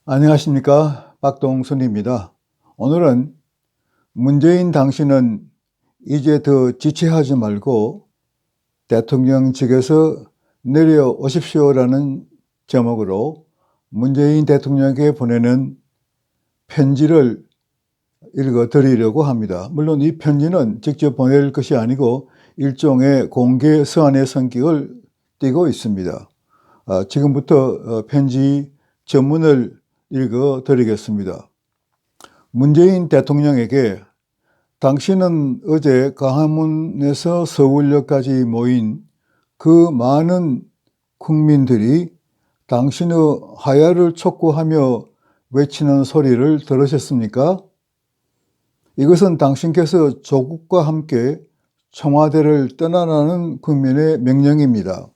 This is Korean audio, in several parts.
안녕하십니까, 박동순입니다. 오늘은 문재인 당신은 이제 더 지체하지 말고 대통령직에서 내려오십시오라는 제목으로 문재인 대통령에게 보내는 편지를 읽어드리려고 합니다. 물론 이 편지는 직접 보낼 것이 아니고 일종의 공개 서한의 성격을 띠고 있습니다. 지금부터 편지 전문을 읽어드리겠습니다. 문재인 대통령에게 당신은 어제 광화문에서 서울역까지 모인 그 많은 국민들이 당신의 하야를 촉구하며 외치는 소리를 들으셨습니까? 이것은 당신께서 조국과 함께 청와대를 떠나라는 국민의 명령입니다.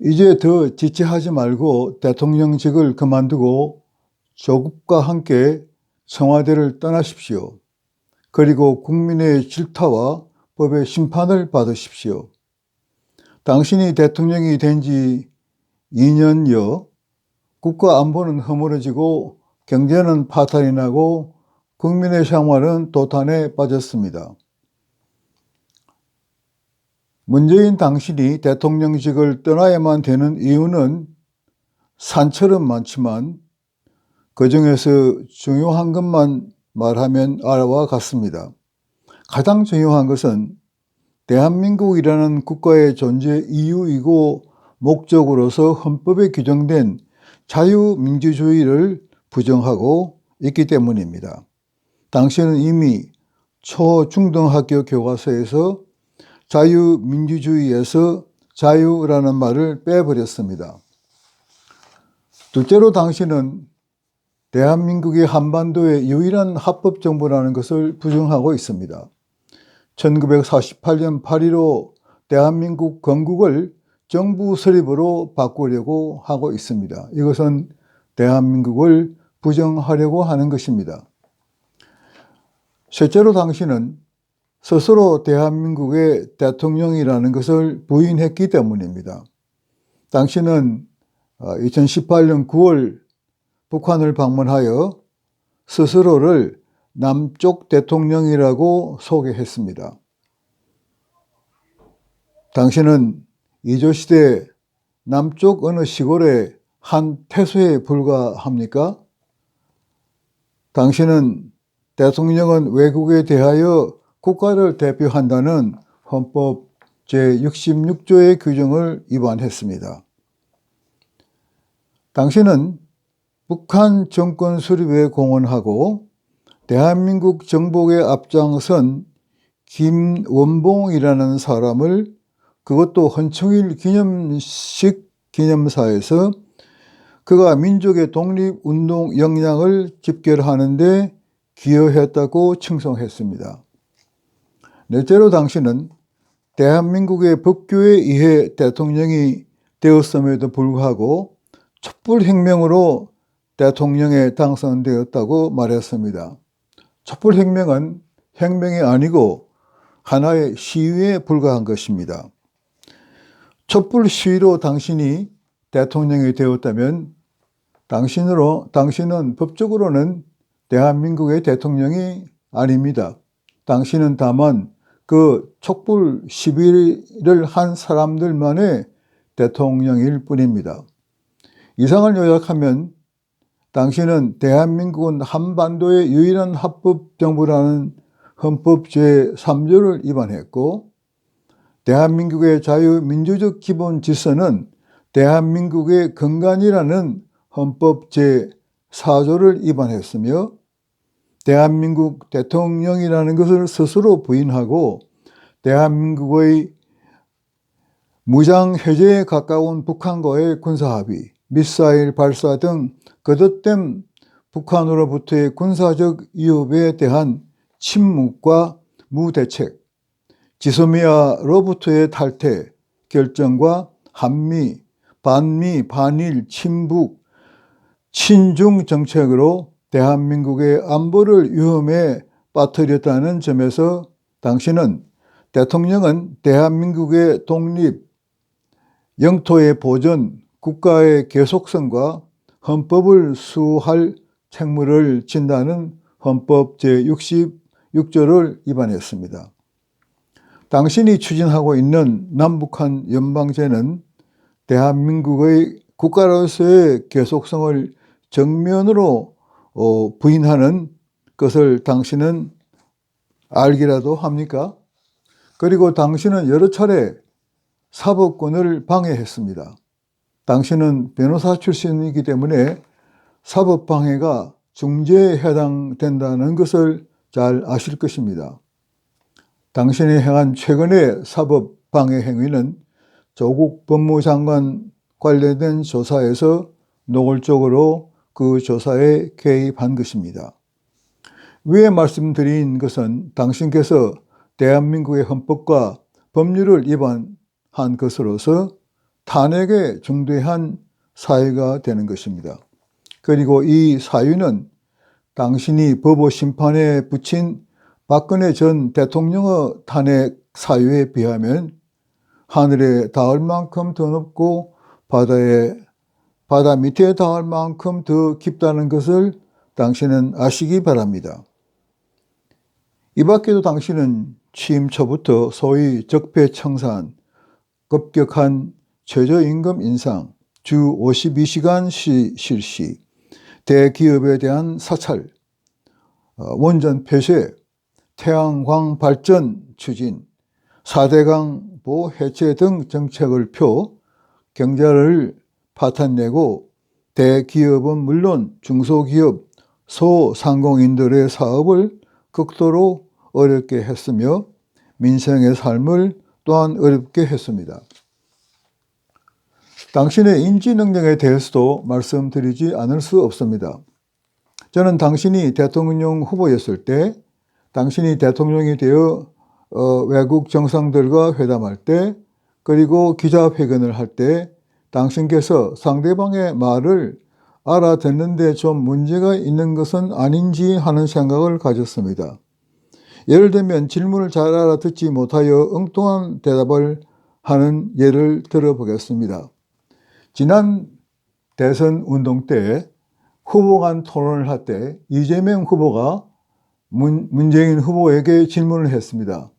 이제 더 지체하지 말고 대통령직을 그만두고 조국과 함께 청와대를 떠나십시오. 그리고 국민의 질타와 법의 심판을 받으십시오. 당신이 대통령이 된 지 2년여 국가 안보는 허물어지고 경제는 파탄이 나고 국민의 생활은 도탄에 빠졌습니다. 문재인 당신이 대통령직을 떠나야만 되는 이유는 산처럼 많지만 그중에서 중요한 것만 말하면 알아와 같습니다. 가장 중요한 것은 대한민국이라는 국가의 존재 이유이고 목적으로서 헌법에 규정된 자유민주주의를 부정하고 있기 때문입니다. 당신은 이미 초중등학교 교과서에서 자유민주주의에서 자유라는 말을 빼버렸습니다. 둘째로 당신은 대한민국이 한반도의 유일한 합법정부라는 것을 부정하고 있습니다. 1948년 8.15 대한민국 건국을 정부 설립으로 바꾸려고 하고 있습니다. 이것은 대한민국을 부정하려고 하는 것입니다. 셋째로 당신은 스스로 대한민국의 대통령이라는 것을 부인했기 때문입니다. 당신은 2018년 9월 북한을 방문하여 스스로를 남쪽 대통령이라고 소개했습니다. 당신은 이조시대 남쪽 어느 시골의 한 태소에 불과합니까? 당신은 대통령은 외국에 대하여 국가를 대표한다는 헌법 제66조의 규정을 위반했습니다. 당신은 북한 정권 수립에 공헌하고 대한민국 정복에 앞장선 김원봉이라는 사람을 그것도 헌청일 기념식 기념사에서 그가 민족의 독립운동 역량을 집결하는 데 기여했다고 칭송했습니다. 넷째로 당신은 대한민국의 법규에 의해 대통령이 되었음에도 불구하고 촛불혁명으로 대통령에 당선되었다고 말했습니다. 촛불혁명은 혁명이 아니고 하나의 시위에 불과한 것입니다. 촛불 시위로 당신이 대통령이 되었다면 당신은 법적으로는 대한민국의 대통령이 아닙니다. 당신은 다만 그 촛불 시위를 한 사람들만의 대통령일 뿐입니다. 이상을 요약하면 당신은 대한민국은 한반도의 유일한 합법정부라는 헌법 제3조를 위반했고 대한민국의 자유민주적 기본 질서는 대한민국의 근간이라는 헌법 제4조를 위반했으며 대한민국 대통령이라는 것을 스스로 부인하고 대한민국의 무장 해제에 가까운 북한과의 군사합의, 미사일 발사 등 거듭된 북한으로부터의 군사적 위협에 대한 침묵과 무대책, 지소미아로부터의 탈퇴 결정과 한미, 반미, 반일, 친북, 친중 정책으로 대한민국의 안보를 위험에 빠뜨렸다는 점에서 당신은 대통령은 대한민국의 독립, 영토의 보전, 국가의 계속성과 헌법을 수호할 책무를 진다는 헌법 제66조를 위반했습니다. 당신이 추진하고 있는 남북한 연방제는 대한민국의 국가로서의 계속성을 정면으로 부인하는 것을 당신은 알기라도 합니까? 그리고 당신은 여러 차례 사법권을 방해했습니다. 당신은 변호사 출신이기 때문에 사법방해가 중죄에 해당된다는 것을 잘 아실 것입니다. 당신이 행한 최근의 사법방해 행위는 조국 법무장관 관련된 조사에서 노골적으로 그 조사에 개입한 것입니다. 위에 말씀드린 것은 당신께서 대한민국의 헌법과 법률을 위반한 것으로서 탄핵에 중대한 사유가 되는 것입니다. 그리고 이 사유는 당신이 법원 심판에 붙인 박근혜 전 대통령의 탄핵 사유에 비하면 하늘에 닿을 만큼 더 높고 바다 밑에 닿을 만큼 더 깊다는 것을 당신은 아시기 바랍니다. 이 밖에도 당신은 취임 초부터 소위 적폐청산, 급격한 최저임금 인상, 주 52시간 실시, 대기업에 대한 사찰, 원전 폐쇄, 태양광 발전 추진, 4대 강보 해체 등 정책을 펴 경제를 파탄내고 대기업은 물론 중소기업, 소상공인들의 사업을 극도로 어렵게 했으며 민생의 삶을 또한 어렵게 했습니다. 당신의 인지 능력에 대해서도 말씀드리지 않을 수 없습니다. 저는 당신이 대통령 후보였을 때, 당신이 대통령이 되어 외국 정상들과 회담할 때, 그리고 기자회견을 할 때 당신께서 상대방의 말을 알아듣는데 좀 문제가 있는 것은 아닌지 하는 생각을 가졌습니다. 예를 들면 질문을 잘 알아듣지 못하여 엉뚱한 대답을 하는 예를 들어보겠습니다. 지난 대선 운동 때 후보 간 토론을 할 때 이재명 후보가 문재인 후보에게 질문을 했습니다.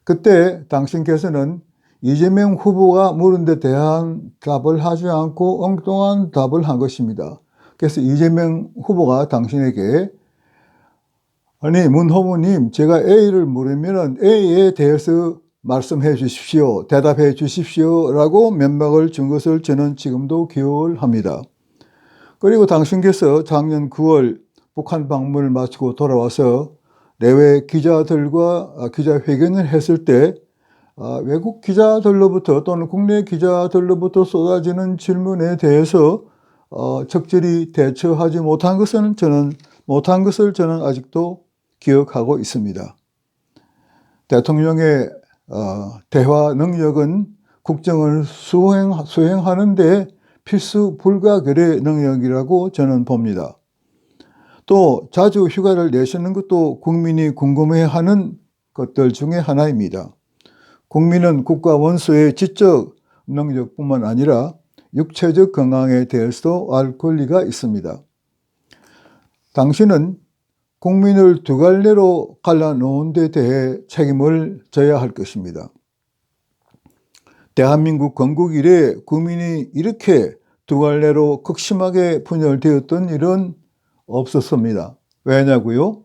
그때 당신께서는 이재명 후보가 물은 데 대한 답을 하지 않고 엉뚱한 답을 한 것입니다. 그래서 이재명 후보가 당신에게 아니 문 후보님, 제가 A를 물으면 A에 대해서 말씀해 주십시오, 대답해 주십시오 라고 면박을 준 것을 저는 지금도 기억을 합니다. 그리고 당신께서 작년 9월 북한 방문을 마치고 돌아와서 내외 기자들과 기자회견을 했을 때 외국 기자들로부터 또는 국내 기자들로부터 쏟아지는 질문에 대해서 적절히 대처하지 못한 것을 저는 아직도 기억하고 있습니다. 대통령의 대화 능력은 국정을 수행하는 데 필수 불가결의 능력이라고 저는 봅니다. 또 자주 휴가를 내시는 것도 국민이 궁금해하는 것들 중에 하나입니다. 국민은 국가 원수의 지적 능력뿐만 아니라 육체적 건강에 대해서도 알 권리가 있습니다. 당신은 국민을 두 갈래로 갈라놓은 데 대해 책임을 져야 할 것입니다. 대한민국 건국 이래 국민이 이렇게 두 갈래로 극심하게 분열되었던 일은 없었습니다. 왜냐고요?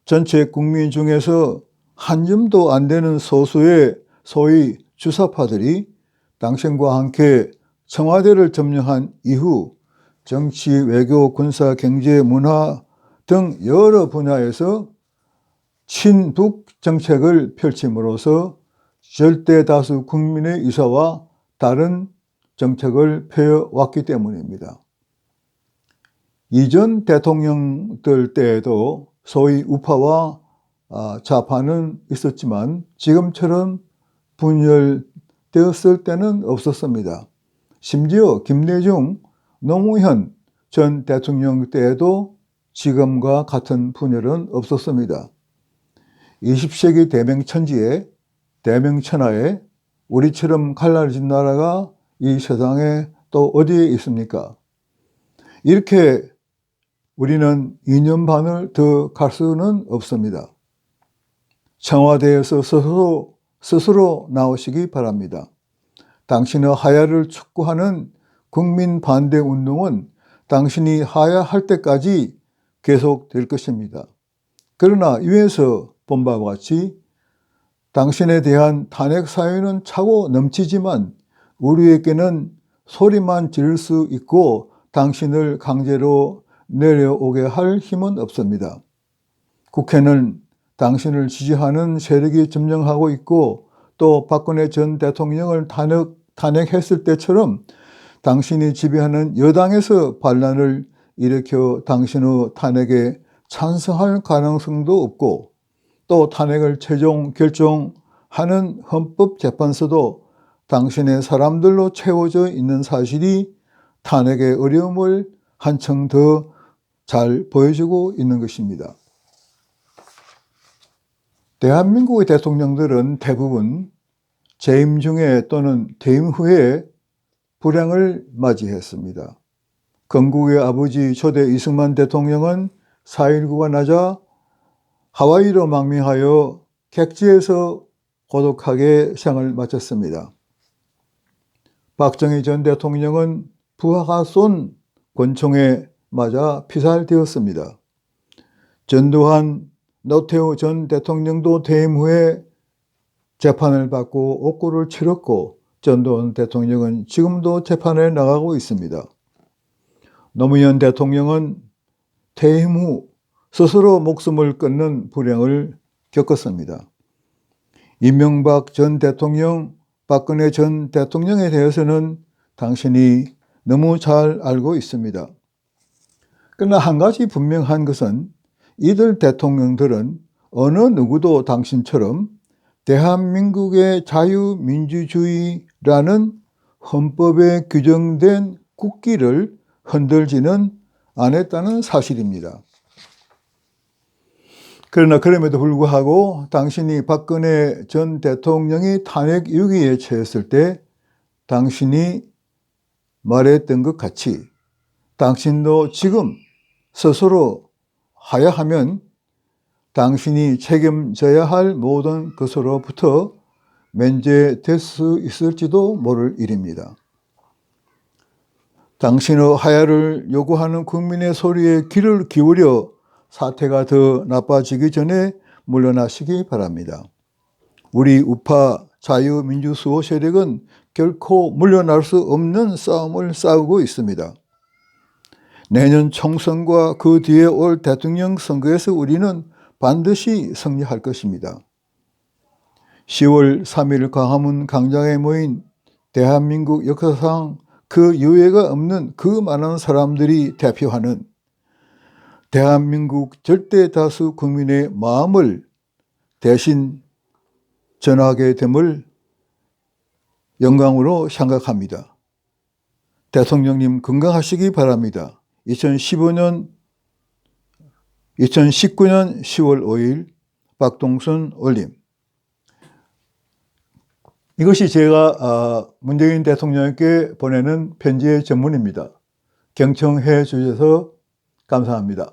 전체 국민 중에서 한 점도 안 되는 소수의 소위 주사파들이 당신과 함께 청와대를 점령한 이후 정치, 외교, 군사, 경제, 문화 등 여러 분야에서 친북 정책을 펼침으로써 절대 다수 국민의 의사와 다른 정책을 펴왔기 때문입니다. 이전 대통령들 때에도 소위 우파와 좌파는 있었지만 지금처럼 분열되었을 때는 없었습니다. 심지어 김대중, 노무현 전 대통령 때에도 지금과 같은 분열은 없었습니다. 20세기 대명천지에 대명천하에 우리처럼 갈라진 나라가 이 세상에 또 어디에 있습니까? 이렇게 우리는 2년 반을 더 갈 수는 없습니다. 청와대에서 스스로 나오시기 바랍니다. 당신의 하야를 촉구하는 국민 반대 운동은 당신이 하야할 때까지 계속될 것입니다. 그러나 위에서 본 바와 같이 당신에 대한 탄핵 사유는 차고 넘치지만 우리에게는 소리만 지를 수 있고 당신을 강제로 내려오게 할 힘은 없습니다. 국회는 당신을 지지하는 세력이 점령하고 있고 또 박근혜 전 대통령을 탄핵했을 때처럼 당신이 지배하는 여당에서 반란을 일으켜 당신의 탄핵에 찬성할 가능성도 없고 또 탄핵을 최종 결정하는 헌법재판소도 당신의 사람들로 채워져 있는 사실이 탄핵의 어려움을 한층 더 잘 보여주고 있는 것입니다. 대한민국의 대통령들은 대부분 재임 중에 또는 퇴임 후에 불행을 맞이했습니다. 건국의 아버지 초대 이승만 대통령은 4.19가 나자 하와이로 망명하여 객지에서 고독하게 생을 마쳤습니다. 박정희 전 대통령은 부하가 쏜 권총에 맞아 피살되었습니다. 전두환, 노태우 전 대통령도 퇴임 후에 재판을 받고 옥고를 치렀고 전두환 대통령은 지금도 재판에 나가고 있습니다. 노무현 대통령은 퇴임 후 스스로 목숨을 끊는 불행을 겪었습니다. 이명박 전 대통령, 박근혜 전 대통령에 대해서는 당신이 너무 잘 알고 있습니다. 그러나 한 가지 분명한 것은 이들 대통령들은 어느 누구도 당신처럼 대한민국의 자유민주주의라는 헌법에 규정된 국기를 흔들지는 않았다는 사실입니다. 그러나 그럼에도 불구하고 당신이 박근혜 전 대통령이 탄핵 유기에 처했을 때 당신이 말했던 것 같이 당신도 지금 스스로 하야하면 당신이 책임져야 할 모든 것으로부터 면제될 수 있을지도 모를 일입니다. 당신의 하야를 요구하는 국민의 소리에 귀를 기울여 사태가 더 나빠지기 전에 물러나시기 바랍니다. 우리 우파 자유민주수호 세력은 결코 물러날 수 없는 싸움을 싸우고 있습니다. 내년 총선과 그 뒤에 올 대통령 선거에서 우리는 반드시 승리할 것입니다. 10월 3일 광화문 광장에 모인 대한민국 역사상 그 유례가 없는 그 많은 사람들이 대표하는 대한민국 절대 다수 국민의 마음을 대신 전하게 됨을 영광으로 생각합니다. 대통령님 건강하시기 바랍니다. 2019년 10월 5일 박동순 올림. 이것이 제가 문재인 대통령께 보내는 편지의 전문입니다. 경청해 주셔서 감사합니다.